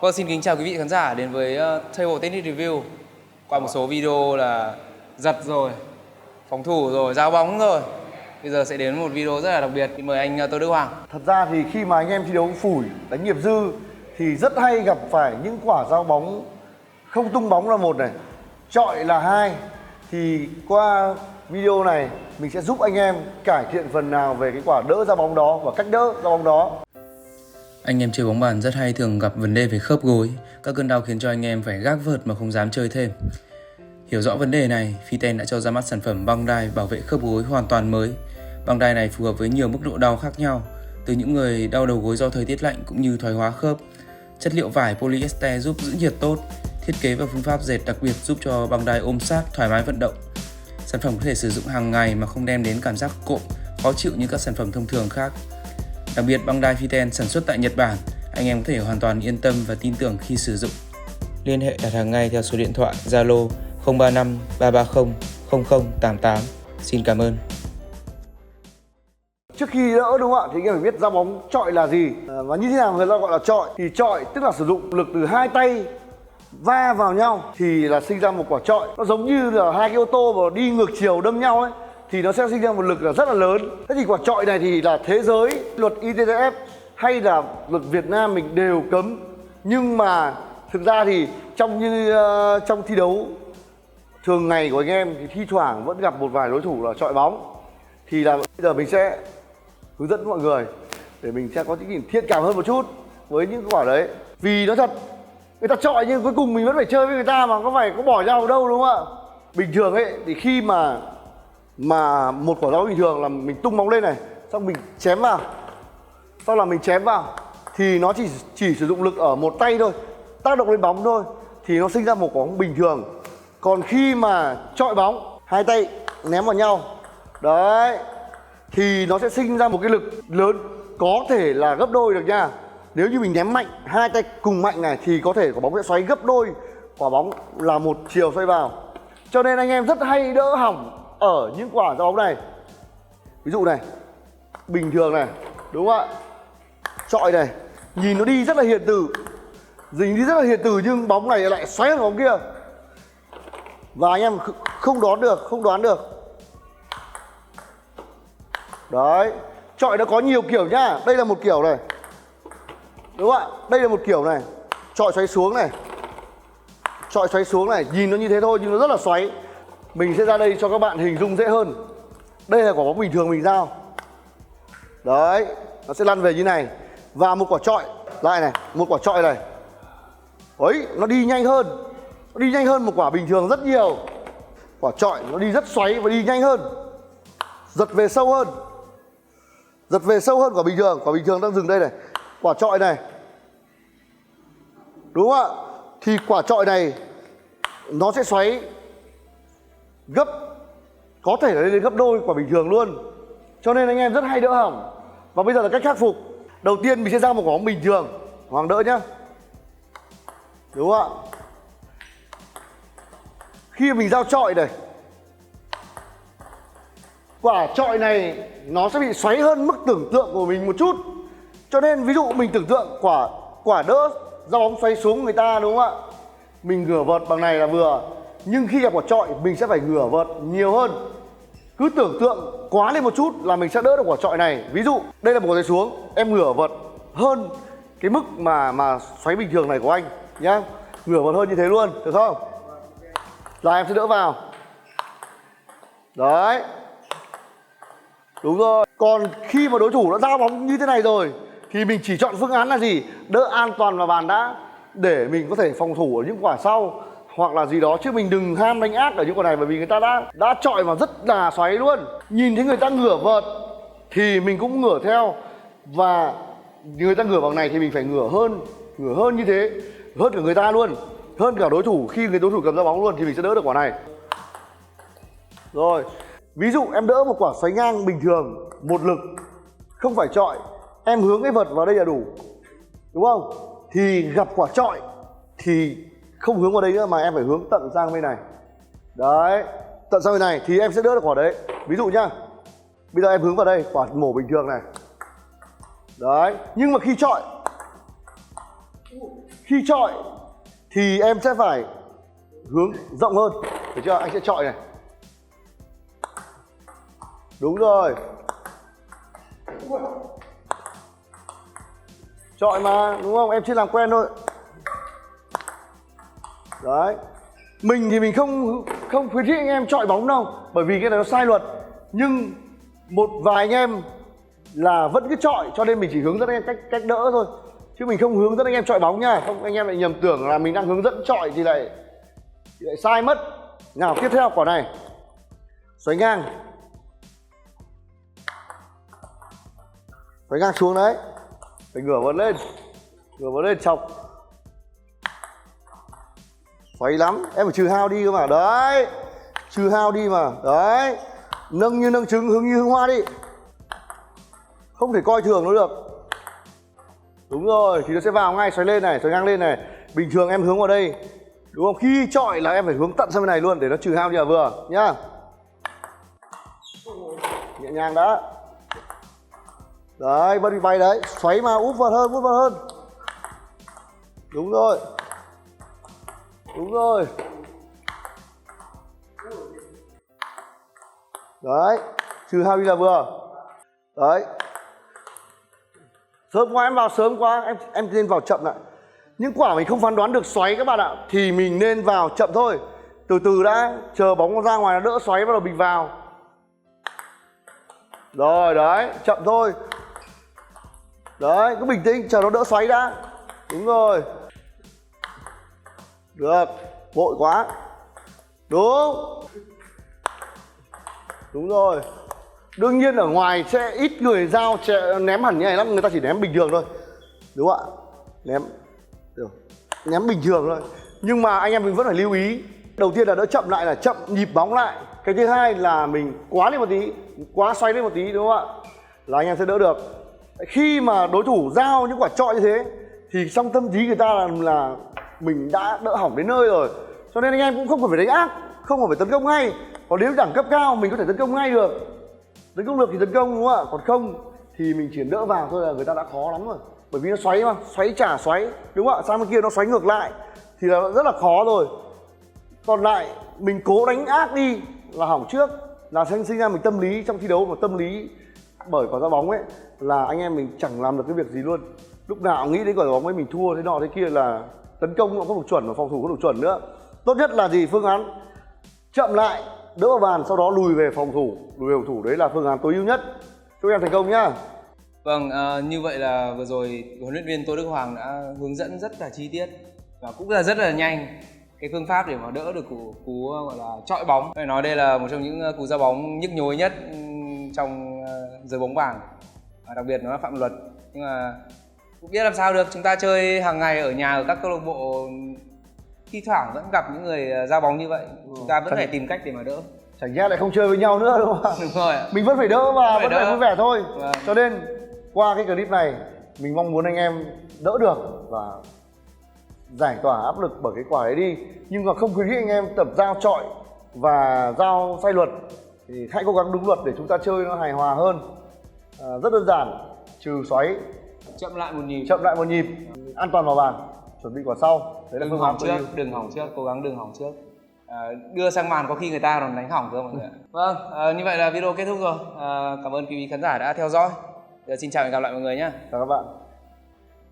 Vâng, xin kính chào quý vị khán giả đến với Table Tennis Review. Qua một số video là giật rồi, phòng thủ rồi, giao bóng rồi. Bây giờ sẽ đến một video rất là đặc biệt. Mời anh Tô Đức Hoàng. Thật ra thì khi mà anh em thi đấu phủi, đánh nghiệp dư thì rất hay gặp phải những quả giao bóng không tung bóng là một này, chọi là hai. Thì qua video này mình sẽ giúp anh em cải thiện phần nào về cái quả đỡ giao bóng đó và cách đỡ giao bóng đó. Anh em chơi bóng bàn rất hay thường gặp vấn đề về khớp gối. Các cơn đau khiến cho anh em phải gác vợt mà không dám chơi thêm. Hiểu rõ vấn đề này, Fiten đã cho ra mắt sản phẩm băng đai bảo vệ khớp gối hoàn toàn mới. Băng đai này phù hợp với nhiều mức độ đau khác nhau, từ những người đau đầu gối do thời tiết lạnh cũng như thoái hóa khớp. Chất liệu vải polyester giúp giữ nhiệt tốt, thiết kế và phương pháp dệt đặc biệt giúp cho băng đai ôm sát, thoải mái vận động. Sản phẩm có thể sử dụng hàng ngày mà không đem đến cảm giác cộm, khó chịu như các sản phẩm thông thường khác. Đặc biệt băng đai Fiten sản xuất tại Nhật Bản, anh em có thể hoàn toàn yên tâm và tin tưởng khi sử dụng. Liên hệ đặt hàng ngay theo số điện thoại Zalo 035 330 0088. Xin cảm ơn. Trước khi đỡ đúng không ạ, thì anh em phải biết giao bóng chọi là gì và như thế nào người ta gọi là chọi. Thì chọi tức là sử dụng lực từ hai tay va vào nhau thì là sinh ra một quả chọi. Nó giống như là hai cái ô tô mà đi ngược chiều đâm nhau ấy thì nó sẽ sinh ra một lực là rất là lớn. Thế thì quả chọi này thì là thế giới, luật ITTF hay là luật Việt Nam mình đều cấm. Nhưng mà thực ra thì trong thi đấu thường ngày của anh em thì thi thoảng vẫn gặp một vài đối thủ là chọi bóng. Thì là bây giờ mình sẽ hướng dẫn mọi người để mình sẽ có những thiện cảm hơn một chút với những quả đấy. Vì nó thật, người ta chọi nhưng cuối cùng mình vẫn phải chơi với người ta mà có phải có bỏ nhau đâu đúng không ạ? Bình thường ấy thì khi mà một quả bóng bình thường là mình tung bóng lên này, xong mình chém vào, sau là mình chém vào thì nó chỉ sử dụng lực ở một tay thôi, tác động lên bóng thôi thì nó sinh ra một quả bóng bình thường. Còn khi mà chọi bóng, hai tay ném vào nhau đấy thì nó sẽ sinh ra một cái lực lớn, có thể là gấp đôi được nha. Nếu như mình ném mạnh, hai tay cùng mạnh này thì có thể quả bóng sẽ xoáy gấp đôi quả bóng là một chiều xoay vào. Cho nên anh em rất hay đỡ hỏng ở những quả giao bóng này. Ví dụ này, bình thường này, đúng không ạ? Chọi này, nhìn nó đi rất là hiền từ, dính đi rất là hiền từ nhưng bóng này lại xoáy vào bóng kia. Và anh em không đoán được. Đấy, chọi nó có nhiều kiểu nhá. Đây là một kiểu này, đúng không ạ? Đây là một kiểu này, chọi xoáy xuống này, chọi xoáy xuống này, nhìn nó như thế thôi nhưng nó rất là xoáy. Mình sẽ ra đây cho các bạn hình dung dễ hơn. Đây là quả bóng bình thường mình giao. Đấy, nó sẽ lăn về như này. Và một quả chọi lại này, một quả chọi này. Ấy, nó đi nhanh hơn. Nó đi nhanh hơn một quả bình thường rất nhiều. Quả chọi nó đi rất xoáy và đi nhanh hơn. Giật về sâu hơn. Giật về sâu hơn quả bình thường. Quả bình thường đang dừng đây này. Quả chọi này, đúng không ạ? Thì quả chọi này nó sẽ xoáy gấp, có thể là lên gấp đôi quả bình thường luôn. Cho nên anh em rất hay đỡ hỏng. Và bây giờ là cách khắc phục. Đầu tiên mình sẽ ra một quả bóng bình thường, Hoàng đỡ nhá, đúng không ạ? Khi mình giao chọi này, quả chọi này nó sẽ bị xoáy hơn mức tưởng tượng của mình một chút. Cho nên ví dụ mình tưởng tượng quả đỡ giao bóng xoáy xuống người ta, đúng không ạ? Mình ngửa vợt bằng này là vừa. Nhưng khi gặp quả chọi mình sẽ phải ngửa vợt nhiều hơn. Cứ tưởng tượng quá lên một chút là mình sẽ đỡ được quả chọi này. Ví dụ đây là một quả xoáy xuống, em ngửa vợt hơn cái mức mà xoáy bình thường này của anh nhá. Ngửa vợt hơn như thế luôn, được không? Là em sẽ đỡ vào. Đấy, đúng rồi. Còn khi mà đối thủ đã giao bóng như thế này rồi thì mình chỉ chọn phương án là gì? Đỡ an toàn vào bàn đã, để mình có thể phòng thủ ở những quả sau hoặc là gì đó, chứ mình đừng ham đánh ác ở những quả này, bởi vì người ta đã chọi vào rất là xoáy luôn. Nhìn thấy người ta ngửa vợt thì mình cũng ngửa theo, và người ta ngửa bằng này thì mình phải ngửa hơn như thế, hơn cả người ta luôn, hơn cả đối thủ. Khi người đối thủ cầm ra bóng luôn thì mình sẽ đỡ được quả này. Rồi, ví dụ em đỡ một quả xoáy ngang bình thường, một lực, không phải chọi, em hướng cái vợt vào đây là đủ, đúng không? Thì gặp quả chọi thì không hướng vào đây nữa mà em phải hướng tận sang bên này. Đấy, tận sang bên này thì em sẽ đỡ được quả đấy. Ví dụ nhá, bây giờ em hướng vào đây, quả mổ bình thường này. Đấy, nhưng mà khi chọi Khi chọi thì em sẽ phải hướng rộng hơn, được chưa? Anh sẽ chọi này. Đúng rồi. Chọi mà, đúng không? Em chưa làm quen thôi. Đấy. Mình thì mình không khuyến khích anh em chọi bóng đâu, bởi vì cái này nó sai luật. Nhưng một vài anh em là vẫn cứ chọi, cho nên mình chỉ hướng dẫn anh em cách đỡ thôi, chứ mình không hướng dẫn anh em chọi bóng nha. Không anh em lại nhầm tưởng là mình đang hướng dẫn chọi thì lại sai mất. Nào, tiếp theo quả này. Xoáy ngang. Xoáy ngang xuống đấy. Phải ngửa vợt lên. Ngửa vợt lên chọc. Xoáy lắm, em phải trừ hao đi cơ mà. Đấy. Trừ hao đi mà. Đấy. Nâng như nâng trứng, hướng như hướng hoa đi. Không thể coi thường nó được. Đúng rồi, thì nó sẽ vào ngay. Xoáy lên này, xoáy ngang lên này. Bình thường em hướng vào đây, đúng không? Khi chọi là em phải hướng tận sang bên này luôn để nó trừ hao đi là vừa nhá. Nhẹ nhàng đã. Đấy, vẫn bị bay đấy. Xoáy mà, úp vào hơn. Đúng rồi. Đúng rồi. Đấy, trừ hao đi là vừa. Đấy. Sớm quá, em vào sớm quá, em nên vào chậm lại. Những quả mình không phán đoán được xoáy các bạn ạ, thì mình nên vào chậm thôi. Từ từ đã, chờ bóng nó ra ngoài nó đỡ xoáy bắt đầu mình vào. Rồi, đấy, chậm thôi. Đấy, cứ bình tĩnh, chờ nó đỡ xoáy đã. Đúng rồi. Được, vội quá. Đúng. Đúng rồi. Đương nhiên ở ngoài sẽ ít người giao ném hẳn như này lắm, người ta chỉ ném bình thường thôi. Đúng không ạ? Ném bình thường thôi. Nhưng mà anh em mình vẫn phải lưu ý. Đầu tiên là đỡ chậm lại, là chậm nhịp bóng lại. Cái thứ hai là mình quá lên một tí, quá xoay lên một tí, đúng không ạ? Là anh em sẽ đỡ được. Khi mà đối thủ giao những quả chọi như thế thì trong tâm trí người ta là mình đã đỡ hỏng đến nơi rồi. Cho nên anh em cũng không cần phải đánh ác, không cần phải tấn công ngay. Còn nếu đẳng cấp cao mình có thể tấn công ngay được. Tấn công được thì tấn công, đúng không ạ? Còn không thì mình chỉ đỡ vào thôi là người ta đã khó lắm rồi. Bởi vì nó xoáy mà, xoáy trả xoáy, đúng không ạ? Sang bên kia nó xoáy ngược lại thì là rất là khó rồi. Còn lại mình cố đánh ác đi là hỏng trước, là sinh ra mình tâm lý trong thi đấu, mà tâm lý bởi quả ra bóng ấy là anh em mình chẳng làm được cái việc gì luôn. Lúc nào nghĩ đến quả bóng ấy mình thua thế nọ thế kia, là tấn công nó không đủ chuẩn và phòng thủ không đủ chuẩn nữa. Tốt nhất là gì? Phương án chậm lại, đỡ vào bàn, sau đó lùi về phòng thủ. Lùi về phòng thủ đấy là phương án tối ưu nhất. Chúc em thành công nhá. Vâng, như vậy là vừa rồi huấn luyện viên Tô Đức Hoàng đã hướng dẫn rất là chi tiết và cũng là rất là nhanh cái phương pháp để mà đỡ được cú gọi là chọi bóng. Phải nói đây là một trong những cú ra bóng nhức nhối nhất trong giới bóng bàn, và đặc biệt nó là phạm luật. Nhưng mà cũng biết làm sao được, chúng ta chơi hàng ngày ở nhà ở các câu lạc bộ, thi thoảng vẫn gặp những người ra bóng như vậy. Chúng ta vẫn phải tìm cách để mà đỡ. Chẳng nhẽ lại không chơi với nhau nữa, đúng không ạ? Đúng rồi ạ. Mình vẫn phải đỡ và vẫn phải vui vẻ thôi. Vâng. Cho nên qua cái clip này mình mong muốn anh em đỡ được và giải tỏa áp lực bởi cái quả đấy đi. Nhưng mà không khuyến khích anh em tập giao chọi và giao sai luật, thì hãy cố gắng đúng luật để chúng ta chơi nó hài hòa hơn. Rất đơn giản, trừ xoáy, Chậm lại một nhịp. chậm lại một nhịp, an toàn vào bàn, chuẩn bị quả sau. Đấy là Đừng phương hỏng án trước, đừng hỏng trước, cố gắng đừng hỏng trước. Đưa sang màn có khi người ta còn đánh hỏng cơ mọi người ạ. Vâng, như vậy là video kết thúc rồi. Cảm ơn quý vị khán giả đã theo dõi. Giờ xin chào và hẹn gặp lại mọi người nhé. Chào các bạn.